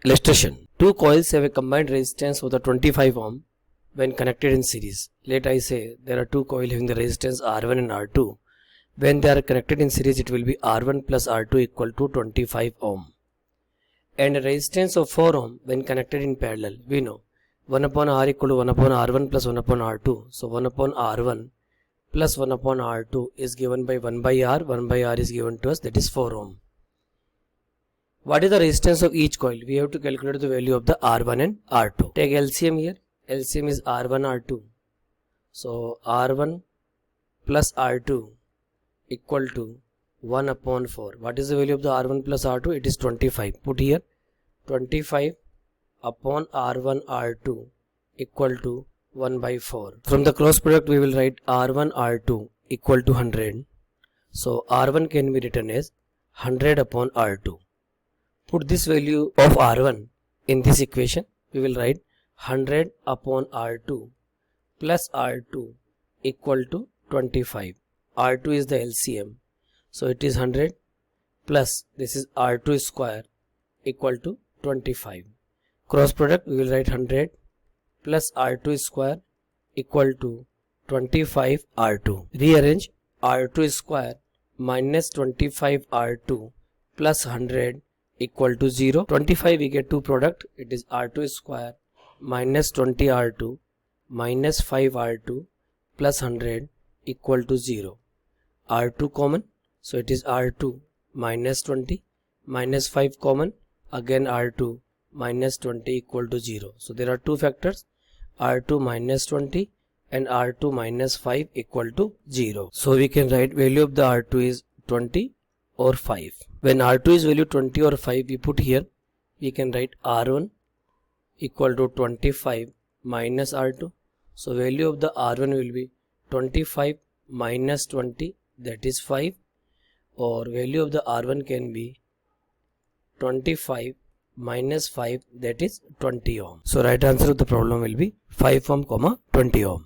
Illustration. Two coils have a combined resistance of the 25 ohm when connected in series. Let I say there are two coils having the resistance R1 and R2. When they are connected in series, it will be R1 plus R2 equal to 25 ohm. And a resistance of 4 ohm when connected in parallel. We know 1 upon R equal to 1 upon R1 plus 1 upon R2. So 1 upon R1 plus 1 upon R2 is given by 1 by R. 1 by R is given to us, that is 4 ohm. What is the resistance of each coil? We have to calculate the value of the R1 and R2. Take LCM here. LCM is R1 R2. So R1 plus R2 equal to 1 upon 4. What is the value of the R1 plus R2? It is 25. Put here 25 upon R1 R2 equal to 1 by 4. From the cross product we will write R1 R2 equal to 100. So R1 can be written as 100 upon R2. Put this value of R1 in this equation. We will write 100 upon R2 plus R2 equal to 25. R2 is the LCM. So it is 100 plus this is R2 square equal to 25. Cross product we will write 100 plus R2 square equal to 25 R2. Rearrange R2 square minus 25 R2 plus 100 equal to 0. 25 we get two product. It is R2 square minus 20 R2 minus 5 R2 plus 100 equal to 0. R2 common. So it is R2 minus 20 minus 5 common. Again R2 minus 20 equal to 0. So there are two factors, R2 minus 20 and R2 minus 5 equal to 0. So we can write value of the R2 is 20 or 5. When R2 is value 20 or 5, we put here, we can write R1 equal to 25 minus R2. So value of the R1 will be 25 minus 20, that is 5, or value of the R1 can be 25 minus 5, that is 20 ohm. So right answer of the problem will be 5 ohm, 20 ohm.